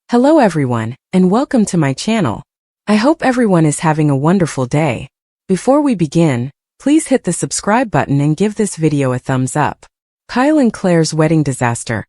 Hello everyone, and welcome to my channel. I hope everyone is having a wonderful day. Before we begin, please hit the subscribe button and give this video a thumbs up. Kyle and Claire's wedding disaster.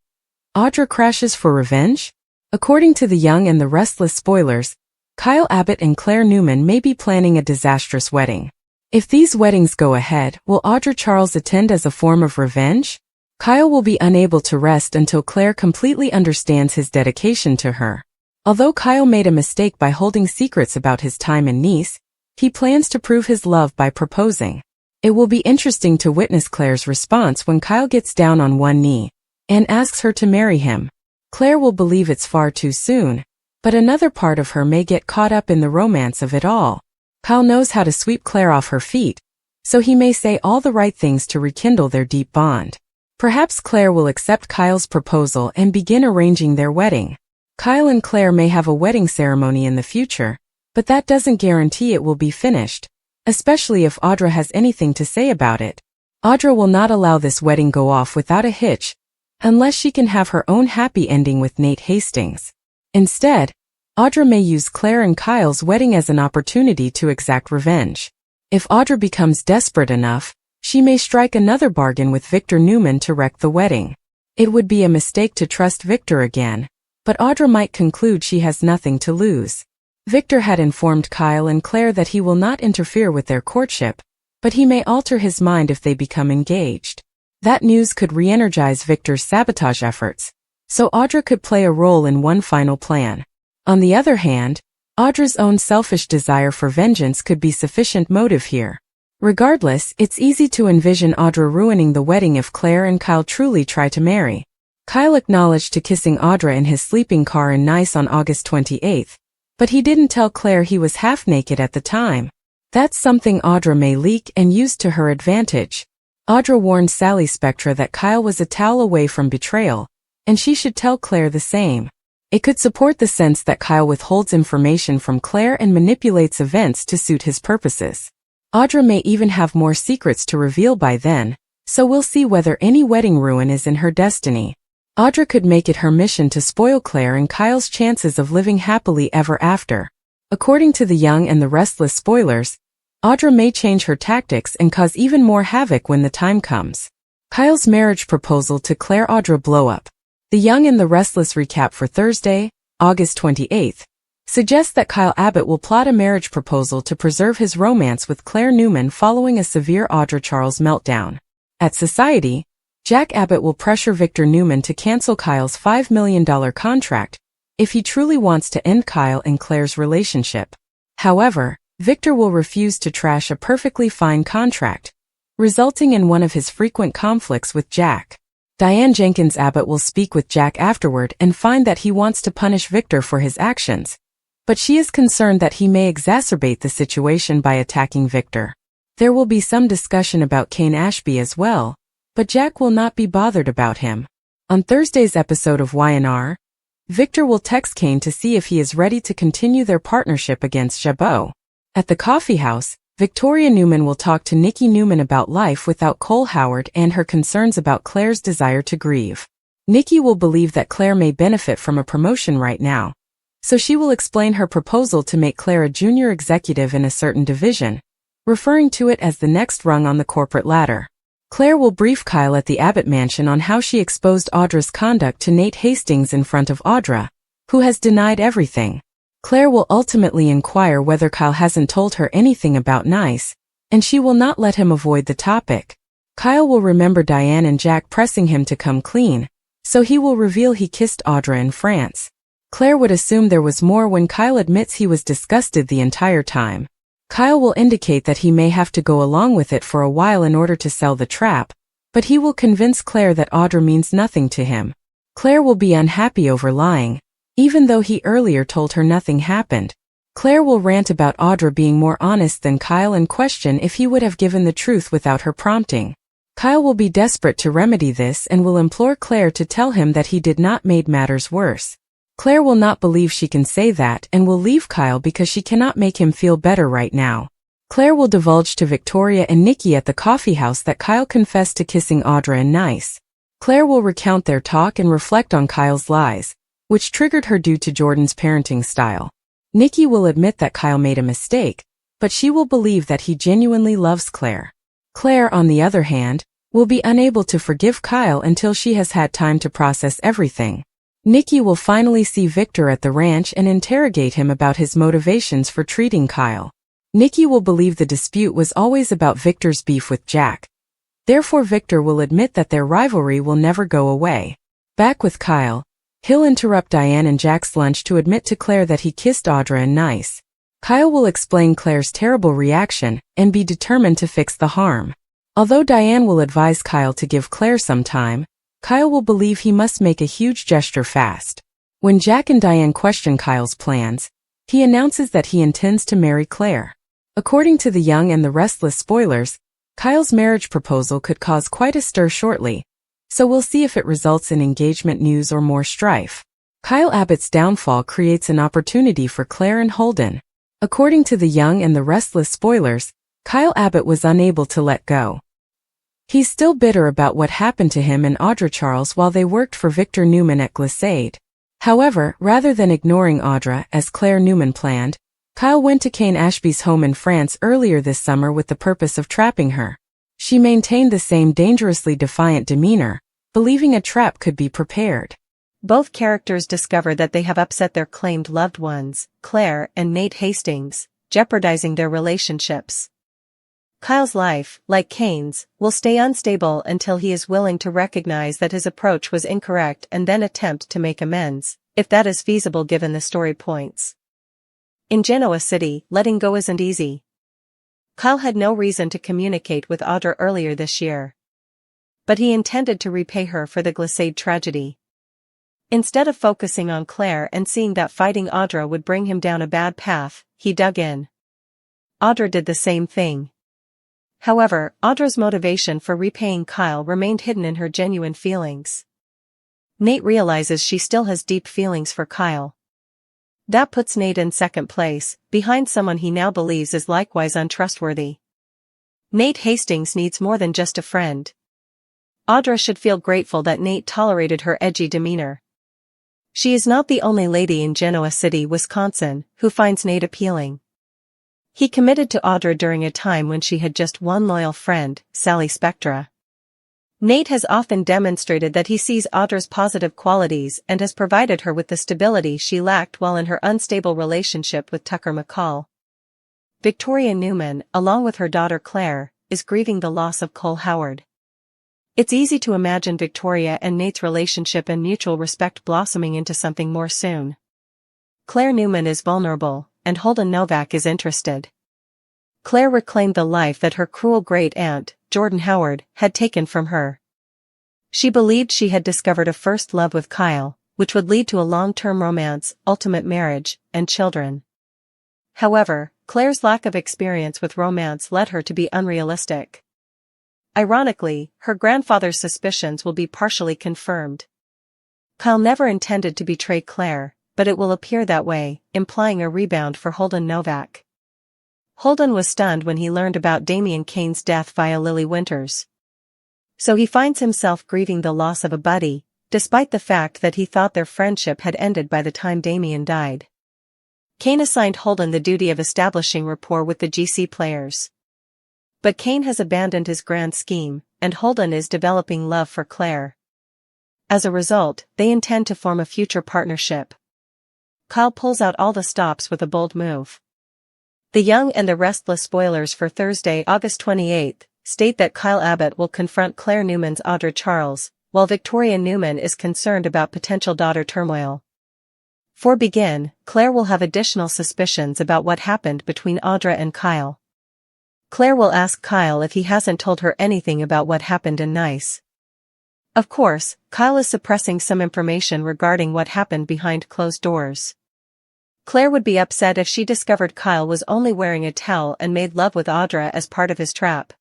Audra crashes for revenge? According to the Young and the Restless spoilers, Kyle Abbott and Claire Newman may be planning a disastrous wedding. If these weddings go ahead, will Audra Charles attend as a form of revenge? Kyle will be unable to rest until Claire completely understands his dedication to her. Although Kyle made a mistake by holding secrets about his time in Nice, he plans to prove his love by proposing. It will be interesting to witness Claire's response when Kyle gets down on one knee and asks her to marry him. Claire will believe it's far too soon, but another part of her may get caught up in the romance of it all. Kyle knows how to sweep Claire off her feet, so he may say all the right things to rekindle their deep bond. Perhaps Claire will accept Kyle's proposal and begin arranging their wedding. Kyle and Claire may have a wedding ceremony in the future, but that doesn't guarantee it will be finished, especially if Audra has anything to say about it. Audra will not allow this wedding go off without a hitch, unless she can have her own happy ending with Nate Hastings. Instead, Audra may use Claire and Kyle's wedding as an opportunity to exact revenge. If Audra becomes desperate enough, she may strike another bargain with Victor Newman to wreck the wedding. It would be a mistake to trust Victor again, but Audra might conclude she has nothing to lose. Victor had informed Kyle and Claire that he will not interfere with their courtship, but he may alter his mind if they become engaged. That news could re-energize Victor's sabotage efforts, so Audra could play a role in one final plan. On the other hand, Audra's own selfish desire for vengeance could be sufficient motive here. Regardless, it's easy to envision Audra ruining the wedding if Claire and Kyle truly try to marry. Kyle acknowledged to kissing Audra in his sleeping car in Nice on August 28th, but he didn't tell Claire he was half naked at the time. That's something Audra may leak and use to her advantage. Audra warned Sally Spectra that Kyle was a towel away from betrayal, and she should tell Claire the same. It could support the sense that Kyle withholds information from Claire and manipulates events to suit his purposes. Audra may even have more secrets to reveal by then, so we'll see whether any wedding ruin is in her destiny. Audra could make it her mission to spoil Claire and Kyle's chances of living happily ever after. According to the Young and the Restless spoilers, Audra may change her tactics and cause even more havoc when the time comes. Kyle's marriage proposal to Claire Audra blow up. The Young and the Restless recap for Thursday, August 28th. Suggests that Kyle Abbott will plot a marriage proposal to preserve his romance with Claire Newman following a severe Audra Charles meltdown. At Society, Jack Abbott will pressure Victor Newman to cancel Kyle's $5 million contract if he truly wants to end Kyle and Claire's relationship. However, Victor will refuse to trash a perfectly fine contract, resulting in one of his frequent conflicts with Jack. Diane Jenkins Abbott will speak with Jack afterward and find that he wants to punish Victor for his actions, but she is concerned that he may exacerbate the situation by attacking Victor. There will be some discussion about Kane Ashby as well, but Jack will not be bothered about him. On Thursday's episode of Y&R, Victor will text Kane to see if he is ready to continue their partnership against Jabot. At the coffee house, Victoria Newman will talk to Nikki Newman about life without Cole Howard and her concerns about Claire's desire to grieve. Nikki will believe that Claire may benefit from a promotion right now, so she will explain her proposal to make Claire a junior executive in a certain division, referring to it as the next rung on the corporate ladder. Claire will brief Kyle at the Abbott mansion on how she exposed Audra's conduct to Nate Hastings in front of Audra, who has denied everything. Claire will ultimately inquire whether Kyle hasn't told her anything about Nice, and she will not let him avoid the topic. Kyle will remember Diane and Jack pressing him to come clean, so he will reveal he kissed Audra in France. Claire would assume there was more when Kyle admits he was disgusted the entire time. Kyle will indicate that he may have to go along with it for a while in order to sell the trap, but he will convince Claire that Audra means nothing to him. Claire will be unhappy over lying, even though he earlier told her nothing happened. Claire will rant about Audra being more honest than Kyle and question if he would have given the truth without her prompting. Kyle will be desperate to remedy this and will implore Claire to tell him that he did not make matters worse. Claire will not believe she can say that and will leave Kyle because she cannot make him feel better right now. Claire will divulge to Victoria and Nikki at the coffee house that Kyle confessed to kissing Audra in Nice. Claire will recount their talk and reflect on Kyle's lies, which triggered her due to Jordan's parenting style. Nikki will admit that Kyle made a mistake, but she will believe that he genuinely loves Claire. Claire, on the other hand, will be unable to forgive Kyle until she has had time to process everything. Nikki will finally see Victor at the ranch and interrogate him about his motivations for treating Kyle. Nikki will believe the dispute was always about Victor's beef with Jack. Therefore, Victor will admit that their rivalry will never go away. Back with Kyle, he'll interrupt Diane and Jack's lunch to admit to Claire that he kissed Audra and Nice. Kyle will explain Claire's terrible reaction and be determined to fix the harm. Although Diane will advise Kyle to give Claire some time, Kyle will believe he must make a huge gesture fast. When Jack and Diane question Kyle's plans, he announces that he intends to marry Claire. According to the Young and the Restless spoilers, Kyle's marriage proposal could cause quite a stir shortly, so we'll see if it results in engagement news or more strife. Kyle Abbott's downfall creates an opportunity for Claire and Holden. According to the Young and the Restless spoilers, Kyle Abbott was unable to let go. He's still bitter about what happened to him and Audra Charles while they worked for Victor Newman at Glissade. However, rather than ignoring Audra as Claire Newman planned, Kyle went to Kane Ashby's home in France earlier this summer with the purpose of trapping her. She maintained the same dangerously defiant demeanor, believing a trap could be prepared. Both characters discover that they have upset their claimed loved ones, Claire and Nate Hastings, jeopardizing their relationships. Kyle's life, like Kane's, will stay unstable until he is willing to recognize that his approach was incorrect and then attempt to make amends, if that is feasible given the story points. In Genoa City, letting go isn't easy. Kyle had no reason to communicate with Audra earlier this year. But he intended to repay her for the Glissade tragedy. Instead of focusing on Claire and seeing that fighting Audra would bring him down a bad path, he dug in. Audra did the same thing. However, Audra's motivation for repaying Kyle remained hidden in her genuine feelings. Nate realizes she still has deep feelings for Kyle. That puts Nate in second place, behind someone he now believes is likewise untrustworthy. Nate Hastings needs more than just a friend. Audra should feel grateful that Nate tolerated her edgy demeanor. She is not the only lady in Genoa City, Wisconsin, who finds Nate appealing. He committed to Audra during a time when she had just one loyal friend, Sally Spectra. Nate has often demonstrated that he sees Audra's positive qualities and has provided her with the stability she lacked while in her unstable relationship with Tucker McCall. Victoria Newman, along with her daughter Claire, is grieving the loss of Cole Howard. It's easy to imagine Victoria and Nate's relationship and mutual respect blossoming into something more soon. Claire Newman is vulnerable, and Holden Novak is interested. Claire reclaimed the life that her cruel great-aunt, Jordan Howard, had taken from her. She believed she had discovered a first love with Kyle, which would lead to a long-term romance, ultimate marriage, and children. However, Claire's lack of experience with romance led her to be unrealistic. Ironically, her grandfather's suspicions will be partially confirmed. Kyle never intended to betray Claire, but it will appear that way, implying a rebound for Holden Novak. Holden was stunned when he learned about Damian Kane's death via Lily Winters. So he finds himself grieving the loss of a buddy, despite the fact that he thought their friendship had ended by the time Damian died. Kane assigned Holden the duty of establishing rapport with the GC players. But Kane has abandoned his grand scheme, and Holden is developing love for Claire. As a result, they intend to form a future partnership. Kyle pulls out all the stops with a bold move. The Young and the Restless spoilers for Thursday, August 28, state that Kyle Abbott will confront Claire Newman's Audra Charles, while Victoria Newman is concerned about potential daughter turmoil. For begin, Claire will have additional suspicions about what happened between Audra and Kyle. Claire will ask Kyle if he hasn't told her anything about what happened in Nice. Of course, Kyle is suppressing some information regarding what happened behind closed doors. Claire would be upset if she discovered Kyle was only wearing a towel and made love with Audra as part of his trap.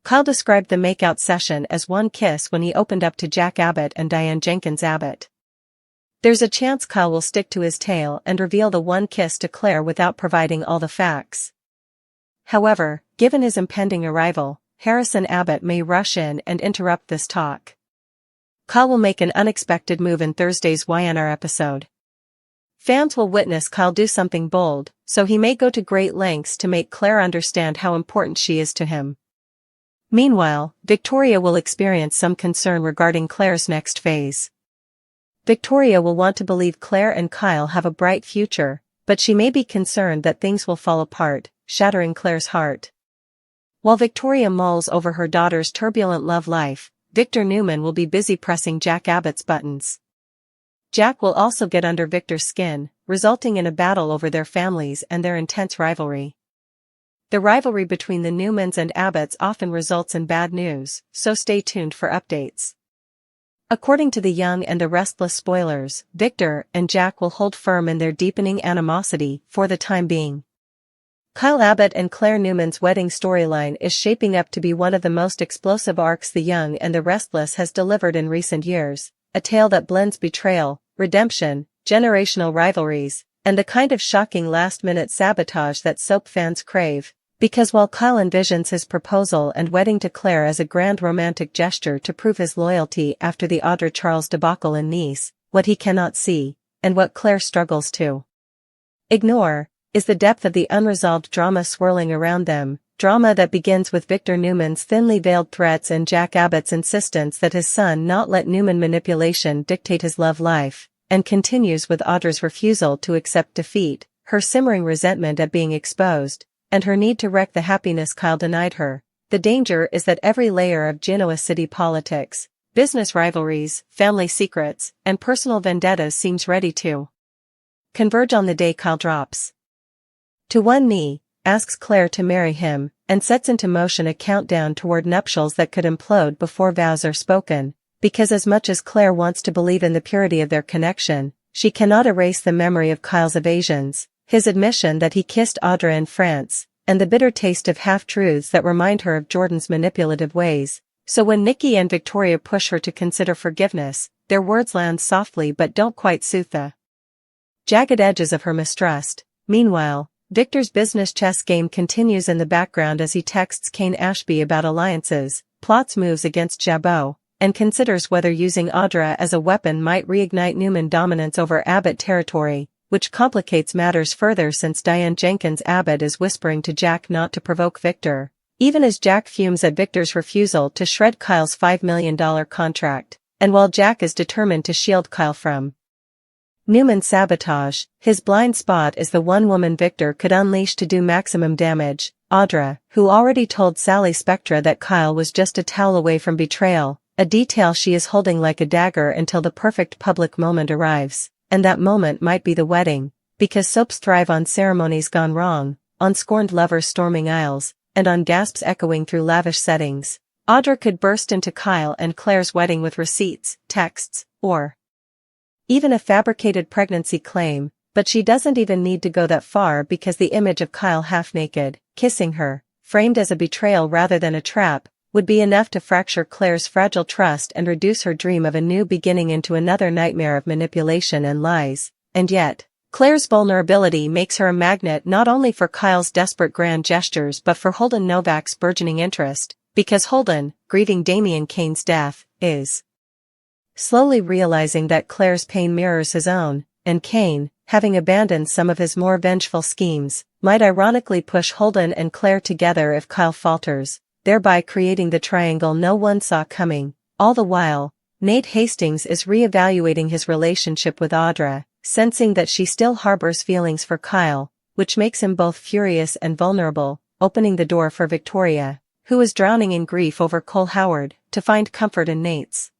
Kyle described the makeout session as one kiss when he opened up to Jack Abbott and Diane Jenkins Abbott. There's a chance Kyle will stick to his tale and reveal the one kiss to Claire without providing all the facts. However, given his impending arrival, Harrison Abbott may rush in and interrupt this talk. Kyle will make an unexpected move in Thursday's YNR episode. Fans will witness Kyle do something bold, so he may go to great lengths to make Claire understand how important she is to him. Meanwhile, Victoria will experience some concern regarding Claire's next phase. Victoria will want to believe Claire and Kyle have a bright future, but she may be concerned that things will fall apart, shattering Claire's heart. While Victoria mulls over her daughter's turbulent love life, Victor Newman will be busy pressing Jack Abbott's buttons. Jack will also get under Victor's skin, resulting in a battle over their families and their intense rivalry. The rivalry between the Newmans and Abbotts often results in bad news, so stay tuned for updates. According to The Young and the Restless spoilers, Victor and Jack will hold firm in their deepening animosity for the time being. Kyle Abbott and Claire Newman's wedding storyline is shaping up to be one of the most explosive arcs The Young and the Restless has delivered in recent years, a tale that blends betrayal, redemption, generational rivalries, and the kind of shocking last-minute sabotage that soap fans crave. Because while Kyle envisions his proposal and wedding to Claire as a grand romantic gesture to prove his loyalty after the Audra Charles debacle in Nice, what he cannot see, and what Claire struggles to ignore, is the depth of the unresolved drama swirling around them, drama that begins with Victor Newman's thinly veiled threats and Jack Abbott's insistence that his son not let Newman manipulation dictate his love life, and continues with Audra's refusal to accept defeat, her simmering resentment at being exposed, and her need to wreck the happiness Kyle denied her. The danger is that every layer of Genoa city politics, business rivalries, family secrets, and personal vendettas seems ready to converge on the day Kyle drops to one knee, asks Claire to marry him, and sets into motion a countdown toward nuptials that could implode before vows are spoken, because as much as Claire wants to believe in the purity of their connection, she cannot erase the memory of Kyle's evasions, his admission that he kissed Audra in France, and the bitter taste of half-truths that remind her of Jordan's manipulative ways. So when Nikki and Victoria push her to consider forgiveness, their words land softly but don't quite soothe the jagged edges of her mistrust. Meanwhile, Victor's business chess game continues in the background as he texts Kane Ashby about alliances, plots moves against Jabot, and considers whether using Audra as a weapon might reignite Newman dominance over Abbott territory, which complicates matters further since Diane Jenkins Abbott is whispering to Jack not to provoke Victor, even as Jack fumes at Victor's refusal to shred Kyle's $5 million contract, and while Jack is determined to shield Kyle from Newman's sabotage, his blind spot is the one woman Victor could unleash to do maximum damage, Audra, who already told Sally Spectra that Kyle was just a towel away from betrayal, a detail she is holding like a dagger until the perfect public moment arrives, and that moment might be the wedding, because soaps thrive on ceremonies gone wrong, on scorned lovers storming aisles, and on gasps echoing through lavish settings. Audra could burst into Kyle and Claire's wedding with receipts, texts, or even a fabricated pregnancy claim, but she doesn't even need to go that far because the image of Kyle half-naked, kissing her, framed as a betrayal rather than a trap, would be enough to fracture Claire's fragile trust and reduce her dream of a new beginning into another nightmare of manipulation and lies. And yet, Claire's vulnerability makes her a magnet not only for Kyle's desperate grand gestures but for Holden Novak's burgeoning interest, because Holden, grieving Damian Kane's death, is slowly realizing that Claire's pain mirrors his own, and Kane, having abandoned some of his more vengeful schemes, might ironically push Holden and Claire together if Kyle falters, thereby creating the triangle no one saw coming. All the while, Nate Hastings is re-evaluating his relationship with Audra, sensing that she still harbors feelings for Kyle, which makes him both furious and vulnerable, opening the door for Victoria, who is drowning in grief over Cole Howard, to find comfort in Nate's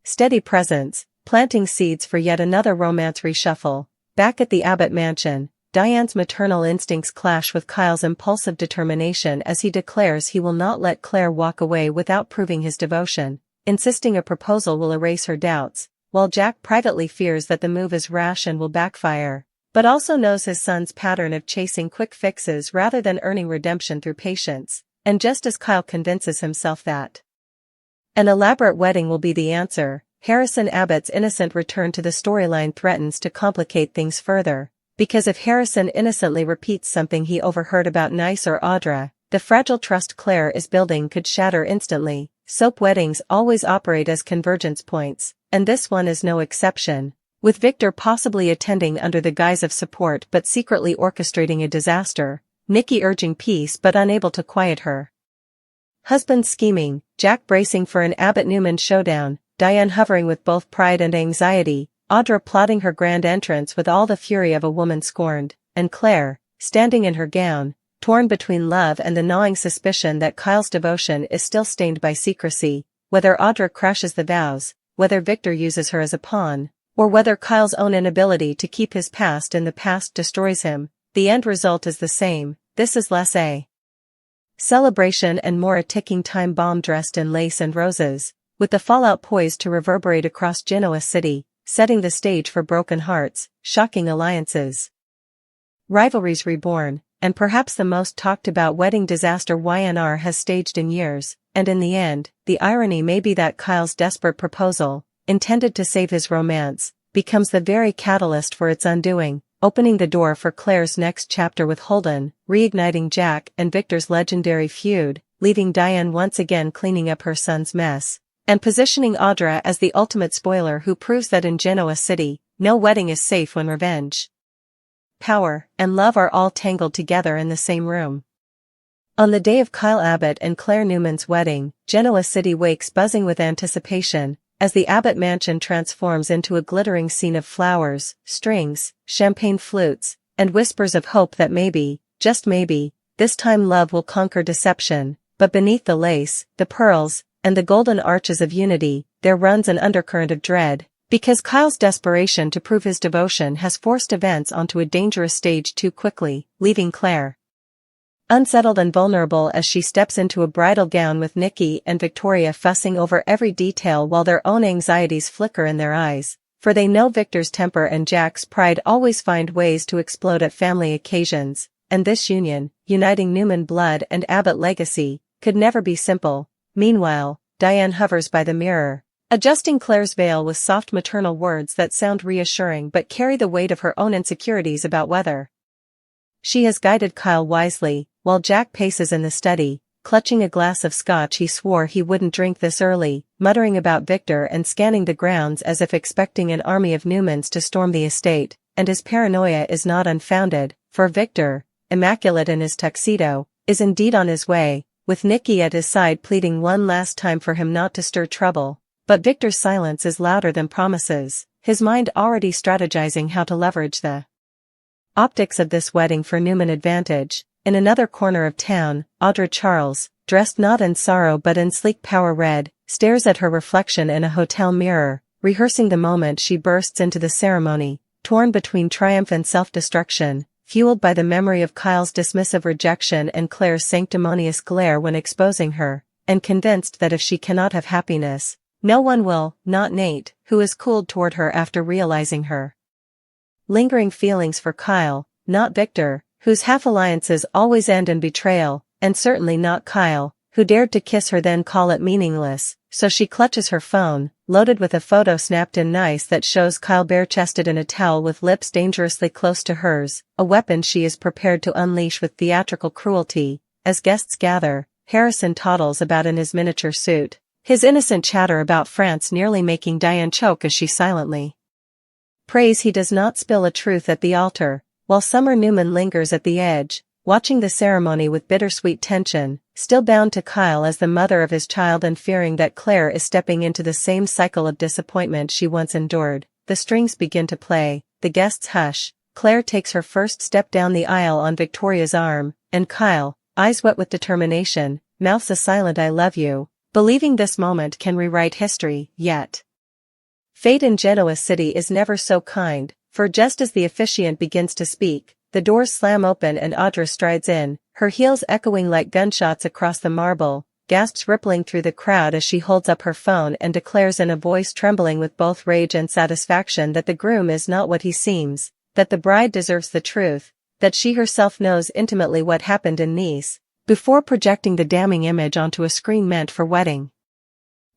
steady presence, planting seeds for yet another romance reshuffle. Back at the Abbott mansion, Diane's maternal instincts clash with Kyle's impulsive determination as he declares he will not let Claire walk away without proving his devotion, insisting a proposal will erase her doubts, while Jack privately fears that the move is rash and will backfire, but also knows his son's pattern of chasing quick fixes rather than earning redemption through patience, and just as Kyle convinces himself that an elaborate wedding will be the answer, Harrison Abbott's innocent return to the storyline threatens to complicate things further, because if Harrison innocently repeats something he overheard about Nice or Audra, the fragile trust Claire is building could shatter instantly, soap weddings always operate as convergence points, and this one is no exception, with Victor possibly attending under the guise of support but secretly orchestrating a disaster, Nikki urging peace but unable to quiet her husband scheming, Jack bracing for an Abbott-Newman showdown, Diane hovering with both pride and anxiety, Audra plotting her grand entrance with all the fury of a woman scorned, and Claire, standing in her gown, torn between love and the gnawing suspicion that Kyle's devotion is still stained by secrecy, whether Audra crashes the vows, whether Victor uses her as a pawn, or whether Kyle's own inability to keep his past in the past destroys him, the end result is the same. This is less a celebration and more a ticking time bomb dressed in lace and roses, with the fallout poised to reverberate across Genoa City, setting the stage for broken hearts, shocking alliances, rivalries reborn, and perhaps the most talked about wedding disaster YNR has staged in years, and in the end, the irony may be that Kyle's desperate proposal, intended to save his romance, becomes the very catalyst for its undoing, opening the door for Claire's next chapter with Holden, reigniting Jack and Victor's legendary feud, leaving Diane once again cleaning up her son's mess, and positioning Audra as the ultimate spoiler who proves that in Genoa City, no wedding is safe when revenge, power, and love are all tangled together in the same room. On the day of Kyle Abbott and Claire Newman's wedding, Genoa City wakes buzzing with anticipation, as the Abbott mansion transforms into a glittering scene of flowers, strings, champagne flutes, and whispers of hope that maybe, just maybe, this time love will conquer deception, but beneath the lace, the pearls, and the golden arches of unity, there runs an undercurrent of dread, because Kyle's desperation to prove his devotion has forced events onto a dangerous stage too quickly, leaving Claire unsettled and vulnerable as she steps into a bridal gown with Nikki and Victoria fussing over every detail while their own anxieties flicker in their eyes, for they know Victor's temper and Jack's pride always find ways to explode at family occasions, and this union, uniting Newman blood and Abbott legacy, could never be simple. Meanwhile, Diane hovers by the mirror, adjusting Claire's veil with soft maternal words that sound reassuring but carry the weight of her own insecurities about whether she has guided Kyle wisely, while Jack paces in the study, clutching a glass of scotch he swore he wouldn't drink this early, muttering about Victor and scanning the grounds as if expecting an army of Newmans to storm the estate, and his paranoia is not unfounded, for Victor, immaculate in his tuxedo, is indeed on his way, with Nikki at his side pleading one last time for him not to stir trouble, but Victor's silence is louder than promises, his mind already strategizing how to leverage the optics of this wedding for Newman advantage. In another corner of town, Audra Charles, dressed not in sorrow but in sleek power red, stares at her reflection in a hotel mirror, rehearsing the moment she bursts into the ceremony, torn between triumph and self-destruction, fueled by the memory of Kyle's dismissive rejection and Claire's sanctimonious glare when exposing her, and convinced that if she cannot have happiness, no one will, not Nate, who is cooled toward her after realizing her lingering feelings for Kyle, not Victor, whose half-alliances always end in betrayal, and certainly not Kyle, who dared to kiss her then call it meaningless, so she clutches her phone, loaded with a photo snapped in nice that shows Kyle bare-chested in a towel with lips dangerously close to hers, a weapon she is prepared to unleash with theatrical cruelty. As guests gather, Harrison toddles about in his miniature suit, his innocent chatter about France nearly making Diane choke as she silently prays he does not spill a truth at the altar, while Summer Newman lingers at the edge, watching the ceremony with bittersweet tension, still bound to Kyle as the mother of his child and fearing that Claire is stepping into the same cycle of disappointment she once endured. The strings begin to play, the guests hush, Claire takes her first step down the aisle on Victoria's arm, and Kyle, eyes wet with determination, mouths a silent I love you, believing this moment can rewrite history. Yet fate in Genoa City is never so kind, for just as the officiant begins to speak, the doors slam open and Audra strides in, her heels echoing like gunshots across the marble, gasps rippling through the crowd as she holds up her phone and declares in a voice trembling with both rage and satisfaction that the groom is not what he seems, that the bride deserves the truth, that she herself knows intimately what happened in Nice, before projecting the damning image onto a screen meant for wedding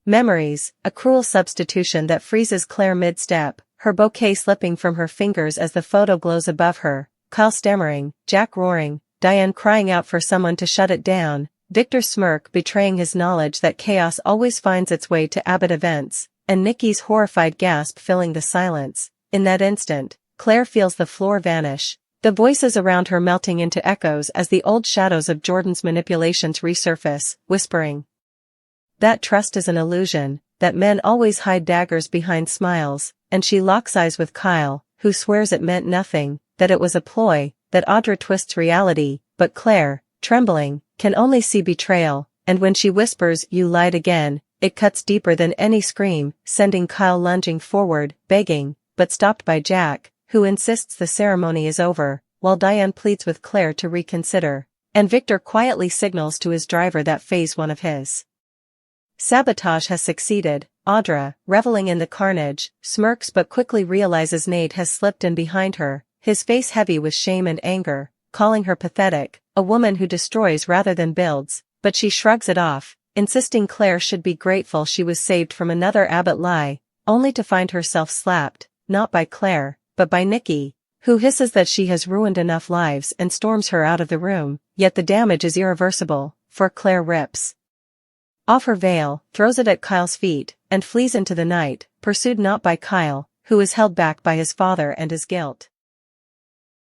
memories, a cruel substitution that freezes Claire mid-step, her bouquet slipping from her fingers as the photo glows above her, Kyle stammering, Jack roaring, Diane crying out for someone to shut it down, Victor's smirk betraying his knowledge that chaos always finds its way to Abbott events, and Nikki's horrified gasp filling the silence. In that instant, Claire feels the floor vanish, the voices around her melting into echoes as the old shadows of Jordan's manipulations resurface, whispering that trust is an illusion, that men always hide daggers behind smiles, and she locks eyes with Kyle, who swears it meant nothing, that it was a ploy, that Audra twists reality, but Claire, trembling, can only see betrayal, and when she whispers, "You lied again," it cuts deeper than any scream, sending Kyle lunging forward, begging, but stopped by Jack, who insists the ceremony is over, while Diane pleads with Claire to reconsider, and Victor quietly signals to his driver that phase 1 of his sabotage has succeeded. Audra, reveling in the carnage, smirks but quickly realizes Nate has slipped in behind her, his face heavy with shame and anger, calling her pathetic, a woman who destroys rather than builds, but she shrugs it off, insisting Claire should be grateful she was saved from another Abbott lie, only to find herself slapped, not by Claire, but by Nikki, who hisses that she has ruined enough lives and storms her out of the room, yet the damage is irreversible, for Claire rips off her veil, throws it at Kyle's feet, and flees into the night, pursued not by Kyle, who is held back by his father and his guilt,